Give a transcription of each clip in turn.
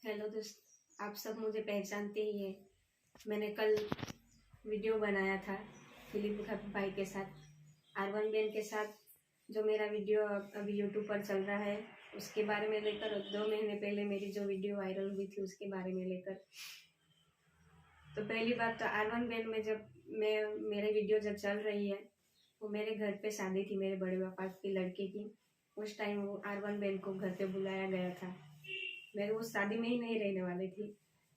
Hello दोस्त, आप सब मुझे पहचानते ही हैं। मैंने कल वीडियो बनाया था फिलिप भाई के साथ, आर1 बैन के साथ। जो मेरा वीडियो अभी यूट्यूब पर चल रहा है उसके बारे में लेकर, 2 महीने पहले मेरी जो वीडियो वायरल हुई थी उसके बारे में लेकर। तो पहली बात तो आर1 बैन में जब मेरे वीडियो जब चल रही है, वो मेरे घर पे शादी थी मेरे बड़े पापा की लड़के की। उस टाइम वो आर1 बैन को घर पे बुलाया गया था। मैं उस शादी में ही नहीं रहने वाली थी,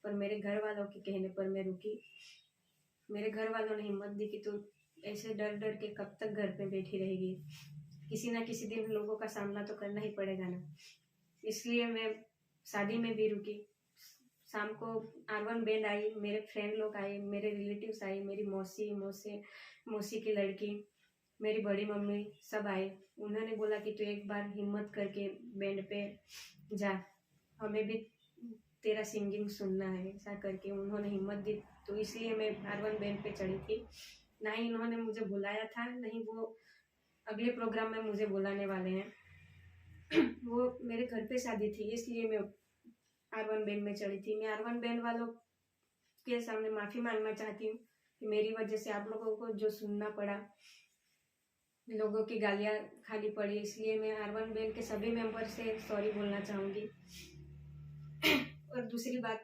पर मेरे घर वालों के कहने पर मैं रुकी। मेरे घर वालों ने हिम्मत दी कि तू ऐसे डर डर के कब तक घर पे बैठी रहेगी, किसी ना किसी दिन लोगों का सामना तो करना ही पड़ेगा ना। इसलिए मैं शादी में भी रुकी। शाम को आर1 बैंड आई, मेरे फ्रेंड लोग आए, मेरे रिलेटिव्स आए, मेरी मौसी मौसी मौसी की लड़की, मेरी बड़ी मम्मी सब आए। उन्होंने बोला कि तू एक बार हिम्मत करके बैंड पे जा, हमें भी तेरा सिंगिंग सुनना है। ऐसा करके उन्होंने हिम्मत दी, तो इसलिए मैं आर1 बैंड पे चढ़ी थी। ना ही उन्होंने मुझे बुलाया था, नहीं वो अगले प्रोग्राम में मुझे बुलाने वाले हैं। वो मेरे घर पे शादी थी, इसलिए मैं आर1 बैंड में चढ़ी थी। मैं आर1 बैंड वालों के सामने माफी मांगना चाहती हूँ कि मेरी वजह से आप लोगों को जो सुनना पड़ा, लोगों की गालियाँ खानी पड़ी, इसलिए मैं आर1 बैंड के सभी मेंबर से सॉरी बोलना चाहूँगी। और दूसरी बात,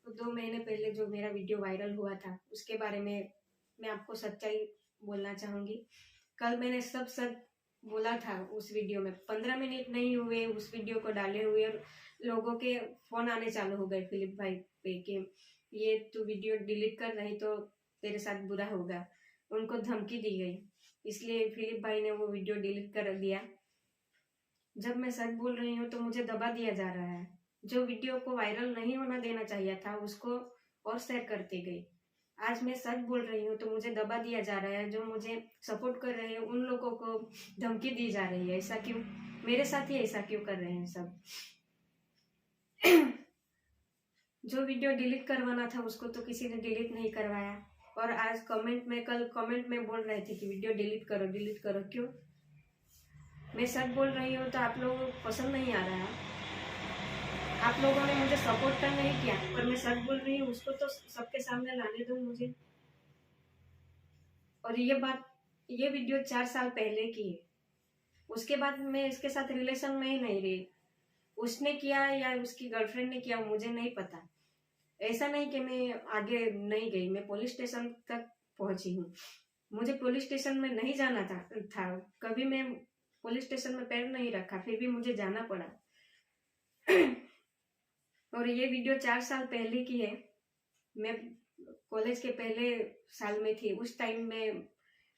2 महीने पहले जो मेरा वीडियो वायरल हुआ था उसके बारे में मैं आपको सच्चाई बोलना चाहूँगी। कल मैंने सब सच बोला था उस वीडियो में। 15 मिनट नहीं हुए उस वीडियो को डाले हुए और लोगों के फ़ोन आने चालू हो गए फिलिप भाई पे कि ये तू वीडियो डिलीट कर, नहीं तो तेरे साथ बुरा होगा। उनको धमकी दी गई, इसलिए फिलिप भाई ने वो वीडियो डिलीट कर दिया। जब मैं सच बोल रही हूँ तो मुझे दबा दिया जा रहा है। जो वीडियो को वायरल नहीं होना देना चाहिए था उसको और शेयर करते गई। आज मैं सच बोल रही हूँ तो मुझे दबा दिया जा रहा है। जो मुझे सपोर्ट कर रहे हैं उन लोगों को धमकी दी जा रही है। ऐसा क्यों? मेरे साथ ही ऐसा क्यों कर रहे हैं सब? जो वीडियो डिलीट करवाना था उसको तो किसी ने डिलीट नहीं करवाया, और आज कल कमेंट में बोल रहे थे कि वीडियो डिलीट करो डिलीट करो। क्यों? मैं सच बोल रही हूँ तो आप लोगों को पसंद नहीं आ रहा है। आप लोगों ने मुझे सपोर्ट तो नहीं किया, पर मैं सच बोल रही हूँ उसको तो सबके सामने लाने दो मुझे। और ये वीडियो 4 साल पहले की है। उसके बाद मैं इसके साथ रिलेशन में ही नहीं रही। उसने किया या उसकी गर्लफ्रेंड ने किया मुझे नहीं पता। ऐसा नहीं कि मैं आगे नहीं गई, मैं पुलिस स्टेशन तक पहुंची हूँ। मुझे पुलिस स्टेशन में नहीं जाना था। कभी मैं पुलिस स्टेशन में पैर नहीं रखा, फिर भी मुझे जाना पड़ा। और ये वीडियो 4 साल पहले की है। मैं कॉलेज के पहले साल में थी, उस टाइम में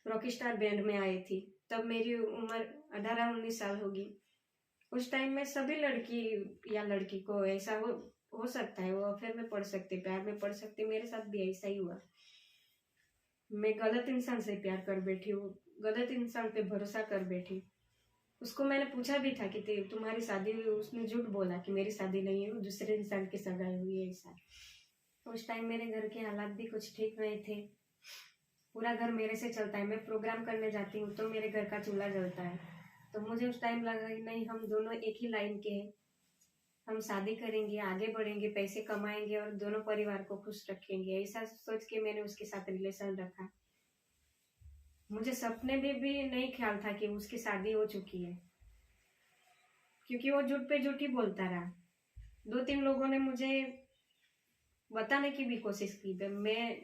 रॉकस्टार बैंड में आई थी। तब मेरी उम्र 18-19 साल होगी। उस टाइम में सभी लड़की या लड़की को ऐसा हो सकता है, वो अफेयर में पड़ सकते, प्यार में पड़ सकते। मेरे साथ भी ऐसा ही हुआ। मैं गलत इंसान से प्यार कर बैठी हूँ, गलत इंसान पे भरोसा कर बैठी। उसको मैंने पूछा भी था कि तुम्हारी शादी हुई? उसने झूठ बोला कि मेरी शादी नहीं है, वो दूसरे इंसान की सगाई हुई है। ऐसा उस टाइम मेरे घर के हालात भी कुछ ठीक नहीं थे। पूरा घर मेरे से चलता है। मैं प्रोग्राम करने जाती हूँ तो मेरे घर का चूल्हा जलता है। तो मुझे उस टाइम लगा कि नहीं, हम दोनों एक ही लाइन के हैं, हम शादी करेंगे, आगे बढ़ेंगे, पैसे कमाएंगे और दोनों परिवार को खुश रखेंगे। ऐसा सोच के मैंने उसके साथ रिलेशन रखा। मुझे सपने में भी नहीं ख्याल था कि उसकी शादी हो चुकी है, क्योंकि वो झूठ पे झूठ ही बोलता रहा। 2-3 लोगों ने मुझे बताने की भी कोशिश की, पर मैं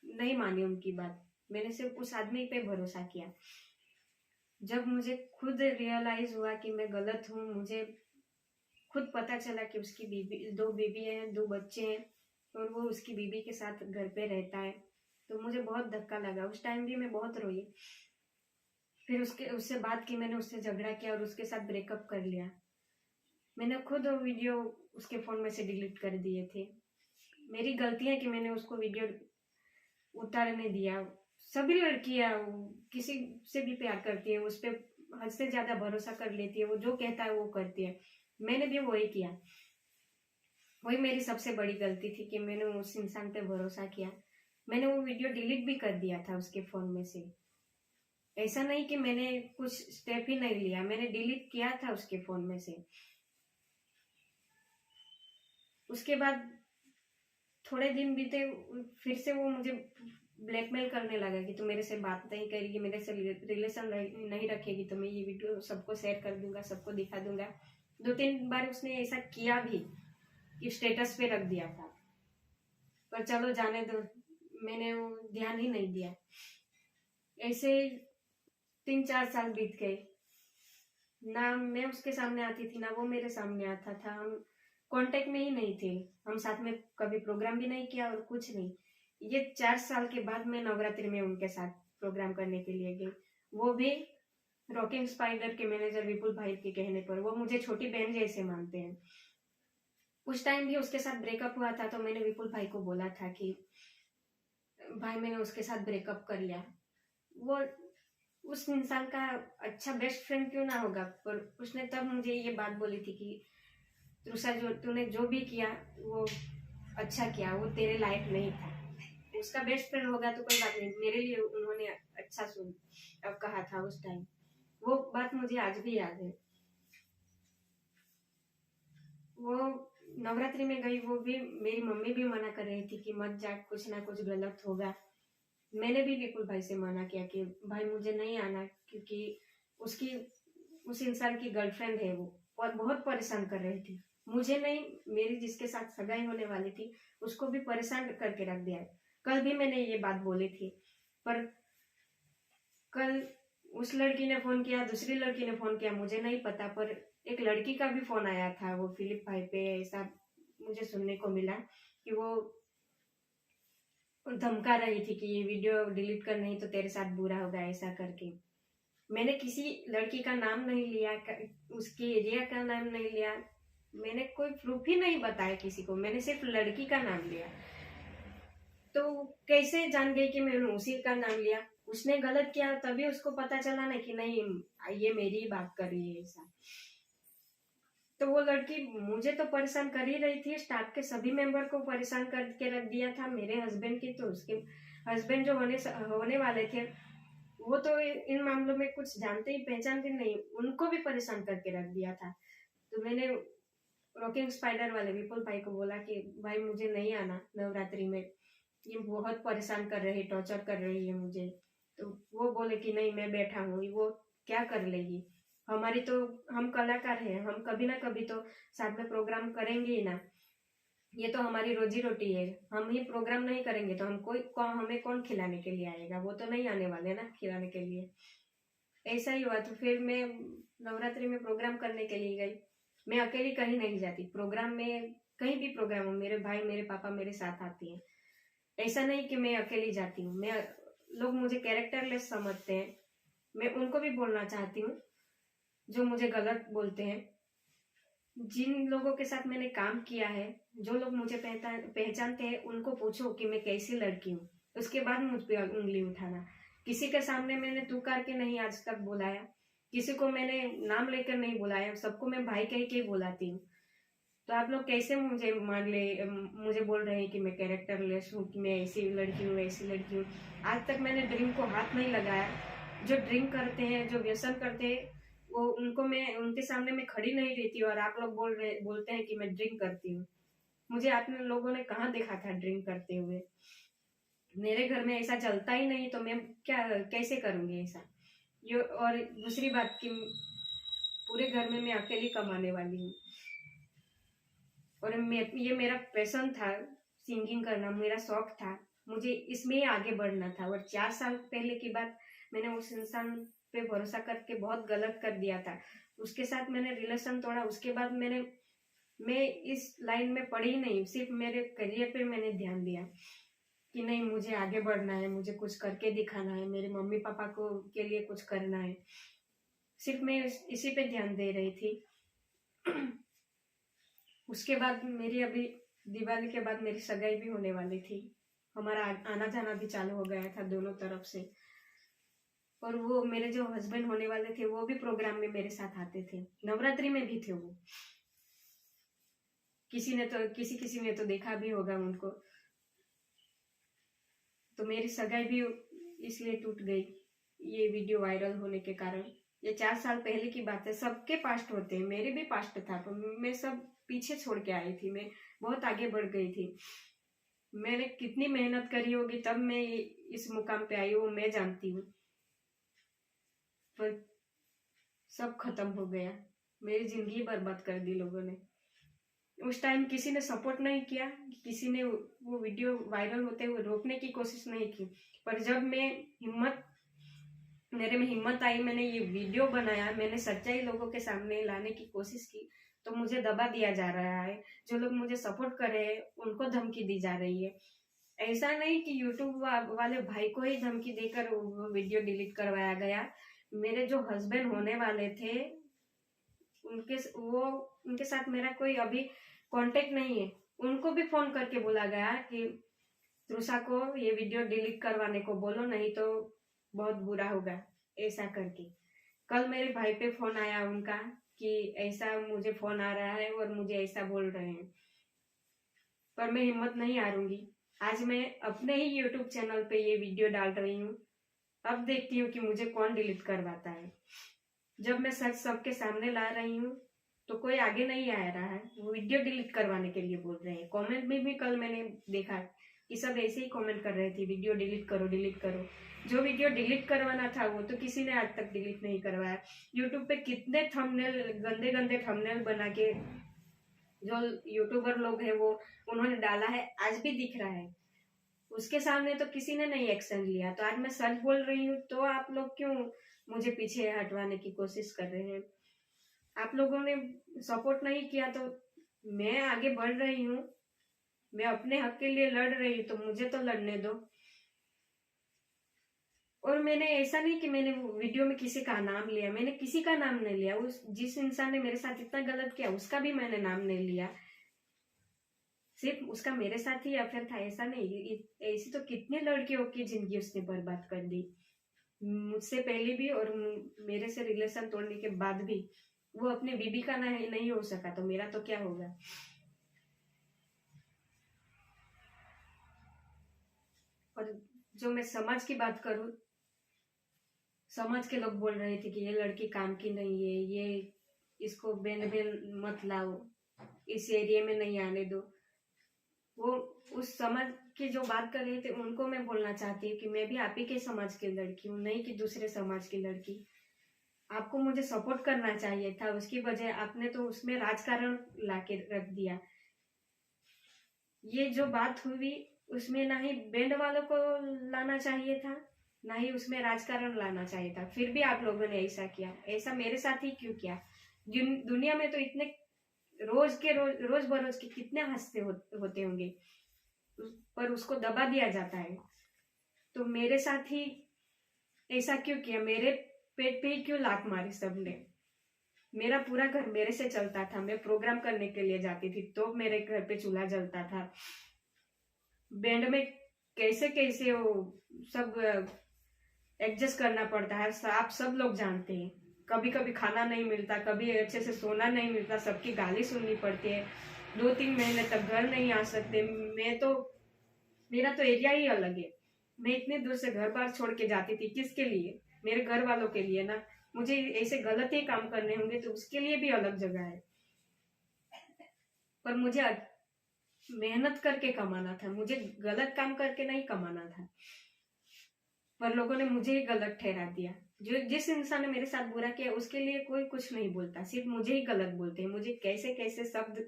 नहीं मानी उनकी बात। मैंने सिर्फ उस आदमी पे भरोसा किया। जब मुझे खुद रियलाइज हुआ कि मैं गलत हूँ, मुझे खुद पता चला कि उसकी बीबी, 2 बीबी हैं, 2 बच्चे हैं, और वो उसकी बीबी के साथ घर पे रहता है, तो मुझे बहुत धक्का लगा। उस टाइम भी मैं बहुत रोई। फिर उससे बात की, मैंने उससे झगड़ा किया और उसके साथ ब्रेकअप कर लिया। मैंने खुद वो वीडियो उसके फोन में से डिलीट कर दिए थे। मेरी गलती है कि मैंने उसको वीडियो उतारने दिया। सभी लड़कियां किसी से भी प्यार करती है, उस पर हद से ज्यादा भरोसा कर लेती है, वो जो कहता है वो करती है। मैंने भी वही किया। वही मेरी सबसे बड़ी गलती थी कि मैंने उस इंसान पे भरोसा किया। मैंने वो वीडियो डिलीट भी कर दिया था उसके फोन में से। ऐसा नहीं कि मैंने कुछ स्टेप ही नहीं लिया, मैंने डिलीट किया था उसके फोन में से। उसके बाद थोड़े दिन बीते, फिर से वो मुझे ब्लैकमेल करने लगा कि तू मेरे से बात नहीं करेगी, मेरे से रिलेशन नहीं रखेगी तो मैं ये वीडियो सबको शेयर कर दूंगा, सबको दिखा दूंगा। 2-3 बार उसने ऐसा किया भी कि स्टेटस पे रख दिया था, पर चलो जाने दो, मैंने वो ध्यान ही नहीं दिया। ऐसे 3-4 साल बीत गए, ना मैं उसके सामने आती थी ना वो मेरे सामने आता था। हम कांटेक्ट में ही नहीं थे, हम साथ में कभी प्रोग्राम भी नहीं किया और कुछ नहीं। ये 4 साल के बाद मैं नवरात्रि में उनके साथ प्रोग्राम करने के लिए गई, वो भी रॉकिंग स्पाइडर के मैनेजर विपुल भाई के कहने पर। वो मुझे छोटी बहन जैसे मानते हैं। उस टाइम भी उसके साथ ब्रेकअप हुआ था तो मैंने विपुल भाई को बोला था कि भाई मैंने उसके साथ ब्रेकअप कर लिया। वो उस इंसान का अच्छा बेस्ट फ्रेंड क्यों ना होगा, पर उसने तब मुझे ये बात बोली थी कि तृषा तूने जो भी किया वो अच्छा किया, वो तेरे लायक नहीं था। उसका बेस्ट फ्रेंड होगा तो कोई बात नहीं, मेरे लिए उन्होंने अच्छा कहा था उस टाइम। वो बात मुझे आज भी याद है। वो नवरात्रि में गई, वो भी मेरी मम्मी भी मना कर रही थी कि मत जा, कुछ ना कुछ गलत होगा। मैंने भी विपुल भाई से मना किया कि भाई मुझे नहीं आना, क्योंकि उस इंसान की गर्लफ्रेंड है वो, और बहुत परेशान कर रही थी मुझे नहीं, मेरी जिसके साथ सगाई होने वाली थी उसको भी परेशान करके रख दिया है। कल भी मैंने ये बात बोली थी, पर कल उस लड़की ने फोन किया, दूसरी लड़की ने फोन किया, मुझे नहीं पता, पर एक लड़की का भी फोन आया था वो फिलिप भाई पे। ऐसा मुझे सुनने को मिला कि वो धमका रही थी कि ये वीडियो डिलीट कर, नहीं तो तेरे साथ बुरा होगा, ऐसा करके। मैंने किसी लड़की का नाम नहीं लिया, उसके एरिया का नाम नहीं लिया, मैंने कोई प्रूफ ही नहीं बताया किसी को, मैंने सिर्फ लड़की का नाम लिया। तो कैसे जान गई कि मैंने उसी का नाम लिया? उसने गलत किया तभी उसको पता चला ना कि नहीं ये मेरी ही बात कर रही है ऐसा। तो वो लड़की मुझे तो परेशान कर ही रही थी, स्टाफ के सभी मेंबर को परेशान करके रख दिया था। मेरे हस्बैंड की तो उसके हस्बैंड जो होने वाले थे वो तो इन मामलों में कुछ जानते ही पहचानते नहीं, उनको भी परेशान करके रख दिया था। तो मैंने रॉकिंग स्पाइडर वाले विपुल भाई को बोला कि भाई मुझे नहीं आना नवरात्रि में, ये बहुत परेशान कर रही, टॉर्चर कर रही है मुझे। तो वो बोले कि नहीं मैं बैठा हूँ, वो क्या कर लेगी, हमारी तो, हम कलाकार हैं, हम कभी ना कभी तो साथ में प्रोग्राम करेंगे ही ना, ये तो हमारी रोजी रोटी है, हम ही प्रोग्राम नहीं करेंगे तो हमें कौन खिलाने के लिए आएगा, वो तो नहीं आने वाले ना खिलाने के लिए। ऐसा ही हुआ। तो फिर मैं नवरात्रि में प्रोग्राम करने के लिए गई। मैं अकेली कहीं नहीं जाती प्रोग्राम में, कहीं भी प्रोग्राम हो मेरे भाई मेरे पापा मेरे साथ आते हैं। ऐसा नहीं कि मैं अकेली जाती हूँ, लोग मुझे कैरेक्टरलेस समझते हैं, मैं उनको भी बोलना चाहती हूँ जो मुझे गलत बोलते हैं। जिन लोगों के साथ मैंने काम किया है, जो लोग मुझे पहचानते हैं, उनको पूछो कि मैं कैसी लड़की हूँ, उसके बाद मुझ पे उंगली उठाना। किसी के सामने मैंने तू करके नहीं आज तक बुलाया, किसी को मैंने नाम लेकर नहीं बुलाया, सबको मैं भाई कह के बुलाती हूँ। तो आप लोग कैसे मुझे बोल रहे हैं कि मैं कैरेक्टरलेस हूँ, कि मैं ऐसी लड़की हूँ ऐसी लड़की हूँ। आज तक मैंने ड्रिंक को हाथ नहीं लगाया। जो ड्रिंक करते हैं, जो व्यसन करते हैं, वो उनके सामने मैं खड़ी नहीं रहती, और आप लोग बोलते हैं कि मैं ड्रिंक करती हूँ। मुझे आपने लोगों ने कहाँ देखा था ड्रिंक करते हुए? मेरे घर में ऐसा चलता ही नहीं, तो मैं कैसे करूंगी ऐसा? और दूसरी बात कि पूरे घर में मैं अकेली कमाने वाली हूँ, और ये मेरा पैशन था, सिंगिंग करना मेरा शौक था, मुझे इसमें ही आगे बढ़ना था। और 4 साल पहले की बात, मैंने उस इंसान पे भरोसा करके बहुत गलत कर दिया था, उसके साथ मैंने रिलेशन तोड़ा। उसके बाद मैं इस लाइन में पड़ी नहीं, सिर्फ मेरे करियर पे मैंने ध्यान दिया कि नहीं मुझे आगे बढ़ना है, मुझे कुछ करके दिखाना है, मेरे मम्मी पापा को के लिए कुछ करना है, सिर्फ मैं इसी पे ध्यान दे रही थी। उसके बाद मेरी अभी दिवाली के बाद मेरी सगाई भी होने वाली थी, हमारा आना जाना भी चालू हो गया था दोनों तरफ से। और वो मेरे जो हस्बैंड होने वाले थे वो भी प्रोग्राम में मेरे साथ आते थे, नवरात्रि में भी थे वो। किसी ने तो देखा भी होगा उनको। तो मेरी सगाई भी इसलिए टूट गई ये वीडियो वायरल होने के कारण। ये 4 साल पहले की बात है, सबके पास्ट होते हैं, मेरे भी पास्ट था, तो मैं सब पीछे छोड़ के आई थी, मैं बहुत आगे बढ़ गई थी। मैंने कितनी मेहनत करी होगी तब मैं इस मुकाम पे आई हूँ, मैं जानती हूँ। पर सब खत्म हो गया, मेरी जिंदगी बर्बाद कर दी लोगों ने। उस टाइम किसी ने सपोर्ट नहीं किया, किसी ने वो वीडियो वायरल होते हुए रोकने की कोशिश नहीं की। पर जब मेरे में हिम्मत आई, मैंने ये वीडियो बनाया, मैंने सच्चाई लोगों के सामने लाने की कोशिश की, तो मुझे दबा दिया जा रहा है। जो लोग मुझे सपोर्ट कर रहे हैं उनको धमकी दी जा रही है। ऐसा नहीं कि यूट्यूब वाले भाई को ही धमकी देकर वो वीडियो डिलीट करवाया गया। मेरे जो हस्बैंड होने वाले थे उनके साथ मेरा कोई अभी कांटेक्ट नहीं है। उनको भी फोन करके बोला गया कि तृषा को ये वीडियो डिलीट करवाने को बोलो, नहीं तो बहुत बुरा होगा, ऐसा करके। कल मेरे भाई पे फोन आया उनका कि ऐसा मुझे फोन आ रहा है और मुझे ऐसा बोल रहे हैं। पर मैं हिम्मत नहीं हारूंगी। आज मैं अपने ही यूट्यूब चैनल पे ये वीडियो डाल रही हूँ। अब देखती हूँ कि मुझे कौन डिलीट करवाता है। जब मैं सच सबके सामने ला रही हूँ तो कोई आगे नहीं आ रहा है, वो वीडियो डिलीट करवाने के लिए बोल रहे हैं। कमेंट में भी कल मैंने देखा कि सब ऐसे ही कमेंट कर रहे थे, वीडियो डिलीट करो डिलीट करो। जो वीडियो डिलीट करवाना था वो तो किसी ने आज तक डिलीट नहीं करवाया। यूट्यूब पे कितने थंबनेल, गंदे गंदे थंबनेल बना के जो यूट्यूबर लोग हैं वो उन्होंने डाला है, आज भी दिख रहा है। उसके सामने तो किसी ने नहीं एक्शन लिया। तो आज मैं सच बोल रही हूँ तो आप लोग क्यों मुझे पीछे हटवाने की कोशिश कर रहे हैं? आप लोगों ने सपोर्ट नहीं किया तो मैं आगे बढ़ रही हूँ, मैं अपने हक के लिए लड़ रही हूँ, तो मुझे तो लड़ने दो। और मैंने ऐसा नहीं कि मैंने वीडियो में किसी का नाम लिया, मैंने किसी का नाम नहीं लिया। उस जिस इंसान ने मेरे साथ इतना गलत किया उसका भी मैंने नाम नहीं लिया। सिर्फ उसका मेरे साथ ही अफेयर था ऐसा नहीं, ऐसी तो कितनी लड़कियों की जिंदगी उसने बर्बाद कर दी, मुझसे पहले भी और मेरे से रिलेशन तोड़ने के बाद भी। वो अपने बीबी का नहीं हो सका तो मेरा तो क्या होगा। और जो मैं समाज की बात करूं, समाज के लोग बोल रहे थे कि ये लड़की काम की नहीं है, ये इसको बेन बेन मत लाओ, इस एरिया में नहीं आने दो। वो उस समाज की जो बात कर रहे थे उनको मैं बोलना चाहती हूँ कि मैं भी आप ही के समाज की लड़की हूँ, नहीं कि दूसरे समाज की लड़की। आपको मुझे सपोर्ट करना चाहिए था, उसकी बजाय आपने तो उसमें राजकारण लाके रख दिया। ये जो बात हुई उसमें ना ही बैंड वालों को लाना चाहिए था, ना ही उसमें राजकारण लाना चाहिए था। फिर भी आप लोगों ने ऐसा किया। ऐसा मेरे साथ ही क्यों किया? दुनिया में तो इतने रोज बरोज के कितने हादसे होते होंगे, पर उसको दबा दिया जाता है। तो मेरे साथ ही ऐसा क्यों किया? मेरे पेट पे ही क्यों लात मारी सबने? मेरा पूरा घर मेरे से चलता था। मैं प्रोग्राम करने के लिए जाती थी तो मेरे घर पे चूल्हा जलता था। बैंड में कैसे कैसे वो सब एडजस्ट करना पड़ता है, आप सब लोग जानते हैं। कभी कभी खाना नहीं मिलता, कभी अच्छे से सोना नहीं मिलता, सबकी गाली सुननी पड़ती है। 2-3 महीने तक घर नहीं आ सकते। मेरा तो एरिया ही अलग है। मैं इतने दूर से घर बार छोड़ के जाती थी, किसके लिए? मेरे घर वालों के लिए ना। मुझे ऐसे गलत ही काम करने होंगे तो उसके लिए भी अलग जगह है। पर मुझे मेहनत करके कमाना था, मुझे गलत काम करके नहीं कमाना था। पर लोगों ने मुझे ही गलत ठहरा दिया। जिस इंसान ने मेरे साथ बुरा किया उसके लिए कोई कुछ नहीं बोलता, सिर्फ मुझे ही गलत बोलते हैं। मुझे कैसे कैसे शब्द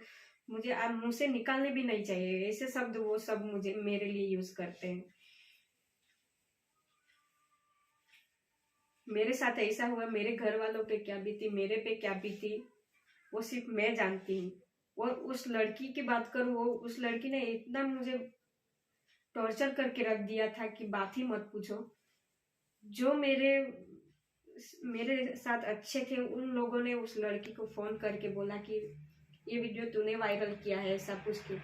मुझे आप मुंह से निकालने भी नहीं चाहिए, ऐसे शब्द वो सब मुझे मेरे लिए यूज करते हैं। मेरे साथ ऐसा हुआ, मेरे घर वालों पे क्या बीती, मेरे पे क्या बीती, वो सिर्फ मैं जानती हूँ। और उस लड़की की बात करूँ, वो उस लड़की ने इतना मुझे टॉर्चर करके रख दिया था कि बात ही मत पूछो। जो मेरे साथ अच्छे थे उन लोगों ने उस लड़की को फोन करके बोला कि ये वीडियो तूने वायरल किया है, ऐसा कुछ के।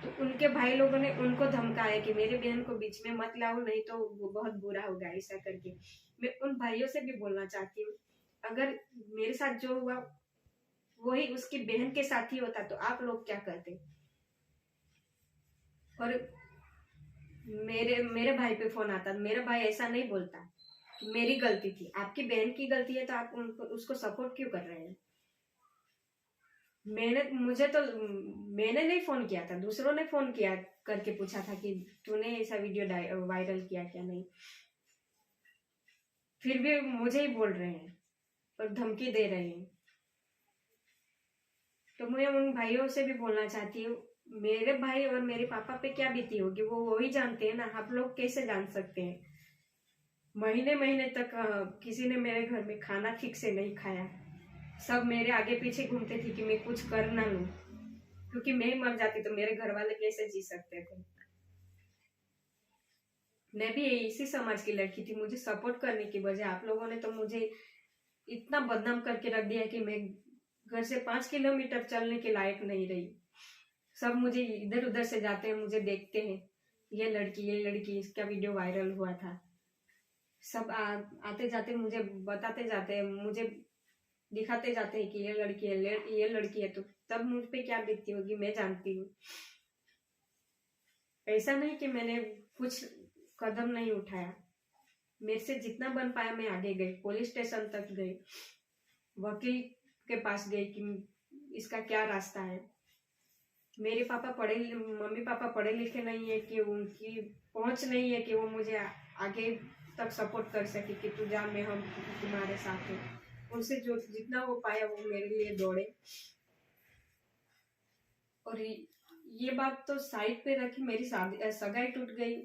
तो उनके भाई लोगों ने उनको धमकाया कि मेरे बहन को बीच में मत लाओ, नहीं तो वो बहुत बुरा होगा, ऐसा करके। मैं उन भाइयों से भी बोलना चाहती हूँ, अगर मेरे साथ जो हुआ वही उसकी बहन के साथ ही होता तो आप लोग क्या करते? और मेरे भाई पे फोन आता, मेरा भाई ऐसा नहीं बोलता कि मेरी गलती थी। आपकी बहन की गलती है तो आप उसको सपोर्ट क्यों कर रहे हैं? मैंने नहीं फोन किया था, दूसरों ने फोन किया करके पूछा था कि तूने ऐसा वीडियो वायरल किया क्या नहीं। फिर भी मुझे ही बोल रहे हैं और धमकी दे रहे हैं। तो मैं उन भाइयों से भी बोलना चाहती हूँ, मेरे भाई और मेरे पापा पे क्या बीती होगी वो ही जानते हैं ना, आप लोग कैसे जान सकते हैं। महीने महीने तक किसी ने मेरे घर में खाना ठीक से नहीं खाया। सब मेरे आगे पीछे घूमते थे कि मैं कुछ कर ना लूं, क्योंकि मैं ही मर जाती तो मेरे घर वाले कैसे जी सकते थे। मैं भी इसी समाज की लड़की थी, मुझे सपोर्ट करने की बजाय आप लोगों ने तो मुझे इतना बदनाम करके रख दिया कि मैं घर से 5 किलोमीटर चलने के लायक नहीं रही। सब मुझे इधर उधर से जाते हैं, मुझे देखते हैं, ये लड़की इसका वीडियो वायरल हुआ था। सब आते जाते मुझे बताते जाते हैं, मुझे दिखाते जाते हैं कि ये लड़की है, ये लड़की है। तो तब मुझ पे क्या बीतती होगी मैं जानती हूँ। ऐसा नहीं कि मैंने कुछ कदम नहीं उठाया, मेरे से जितना बन पाया मैं आगे गई, पुलिस स्टेशन तक गई, वकील के पास गई कि इसका क्या रास्ता है। मेरे मम्मी पापा पढ़े लिखे नहीं है कि उनकी पहुंच नहीं है कि वो मुझे आगे तक सपोर्ट कर सके कि तू जा, हम तुम्हारे साथ हैं। उनसे जो जितना वो पाया वो मेरे लिए दौड़े। और ये बात तो साइड पे रखी, मेरी सगाई टूट गई।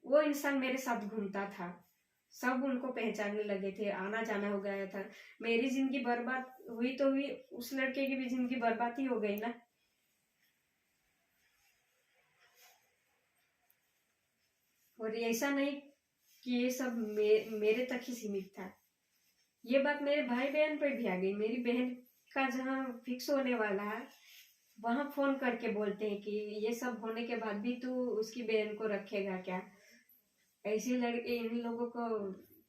वो इंसान मेरे साथ घूमता था, सब उनको पहचानने लगे थे, आना जाना हो गया था। मेरी जिंदगी बर्बाद हुई तो हुई, उस लड़के की भी जिंदगी बर्बाद ही हो गई ना। और ऐसा नहीं कि ये सब मेरे तक ही सीमित था, ये बात मेरे भाई बहन पर भी आ गई। मेरी बहन का जहाँ फिक्स होने वाला है वहां फोन करके बोलते हैं कि ये सब होने के बाद भी तू उसकी बहन को रखेगा क्या। ऐसे लड़के इन लोगों को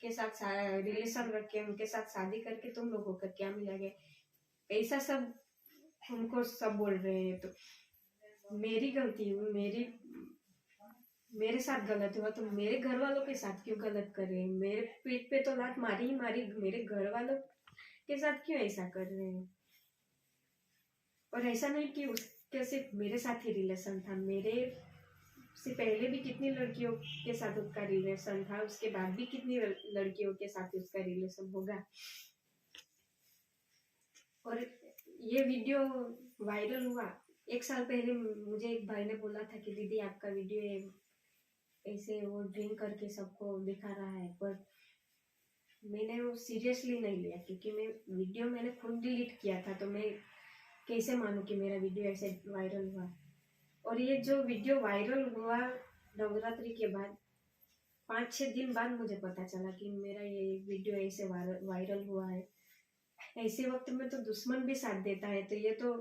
के साथ रिलेशन रख के उनके साथ शादी करके तुम लोगों का क्या मिलेगा, ऐसा सब उनको सब बोल रहे हैं। तो मेरी गलती हुई, मेरे साथ गलत हुआ तो मेरे घर वालों के साथ क्यों गलत कर रहे हैं। मेरे पीठ पे तो लात मारी ही मारी, मेरे घर वालों के साथ क्यों ऐसा कर रहे हैं। और ऐसा नहीं कि उसके सिर्फ मेरे साथ ही रिलेशन था, मेरे से पहले भी कितनी लड़कियों के साथ उसका रिलेशन था, उसके बाद भी कितनी लड़कियों के साथ उसका रिलेशन होगा। और ये वीडियो वायरल हुआ 1 साल पहले, मुझे एक भाई ने बोला था कि दीदी आपका वीडियो ऐसे वो ड्रिंक करके सबको दिखा रहा है, पर मैंने वो सीरियसली नहीं लिया, क्योंकि मैंने खुद डिलीट किया था। तो मैं कैसे मानूं कि मेरा वीडियो ऐसे वायरल हुआ। और ये जो वीडियो वायरल हुआ नवरात्रि के बाद 5-6 दिन बाद मुझे पता चला कि मेरा ये वीडियो ऐसे वायरल हुआ है। ऐसे वक्त में तो दुश्मन भी साथ देता है, तो ये तो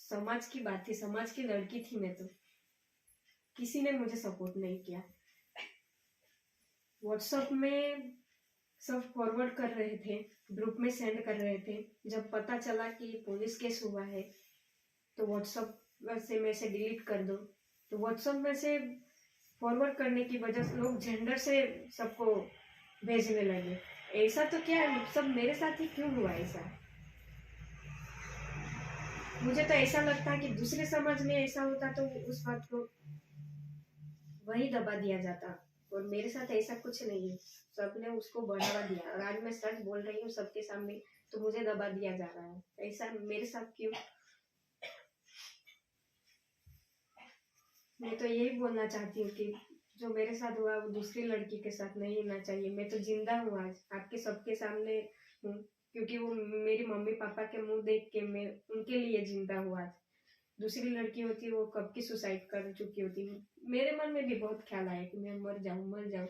समाज की बात थी, समाज की लड़की थी मैं, तो किसी ने मुझे सपोर्ट नहीं किया। व्हाट्सएप में सब फॉरवर्ड कर रहे थे, ग्रुप में सेंड कर रहे थे। जब पता चला कि पुलिस केस हुआ है तो व्हाट्सएप से मैसेज डिलीट कर दो। तो व्हाट्सएप में से फॉरवर्ड करने की वजह से लोग जेंडर से सबको भेजने लगे। ऐसा तो क्या है, सब मेरे साथ ही क्यों हुआ ऐसा। मुझे तो ऐसा लगता है कि दूसरे समाज में ऐसा होता तो उस बात को वही दबा दिया जाता, और मेरे साथ ऐसा कुछ नहीं है। सबने उसको बढ़ावा दिया, और आज मैं सच बोल रही हूँ सबके सामने, तो मुझे दबा दिया जा रहा है। ऐसा मेरे साथ क्यों। मैं तो यही बोलना चाहती हूँ कि जो मेरे साथ हुआ वो दूसरी लड़की के साथ नहीं होना चाहिए। मैं तो जिंदा हूँ, आज आपके सबके सामने हूँ, क्योंकि वो मेरी मम्मी पापा के मुंह देख के मैं उनके लिए जिंदा हूँ आज। दूसरी लड़की होती वो कब की सुसाइड कर चुकी होती। मेरे मन में भी बहुत ख्याल आया कि मैं मर जाऊं।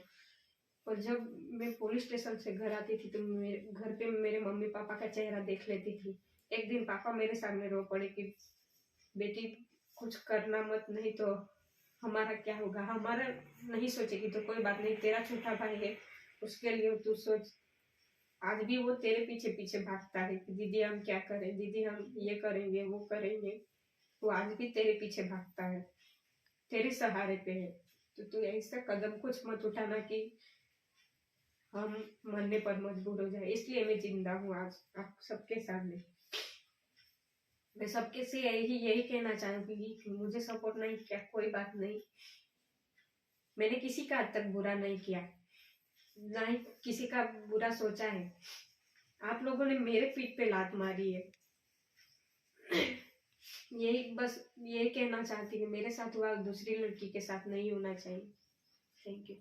और जब मैं पुलिस स्टेशन से घर आती थी तो घर पे मेरे मम्मी पापा का चेहरा देख लेती थी। एक दिन पापा मेरे सामने रो पड़े कि बेटी कुछ करना मत, नहीं तो हमारा क्या होगा। हमारा नहीं सोचेगी तो कोई बात नहीं, तेरा छोटा भाई है उसके लिए तू सोच। आज भी वो तेरे पीछे पीछे भागता है कि दीदी हम क्या करें, दीदी हम ये करेंगे वो करेंगे। वो आज भी तेरे पीछे भागता है, तेरे सहारे पे है। तो तू ऐसा कदम कुछ मत उठाना कि हम मरने पर मजबूर हो जाए, इसलिए मैं जिंदा हूँ आज आप सबके सामने। मैं सबके से यही कहना चाहूंगी कि मुझे सपोर्ट नहीं किया कोई बात नहीं, मैंने किसी का आज तक बुरा नहीं किया, ना ही किसी का बुरा सोचा है। आप लोगों ने मेरे पीठ पे लात मारी है। यही कहना चाहती कि मेरे साथ हुआ दूसरी लड़की के साथ नहीं होना चाहिए। Thank you.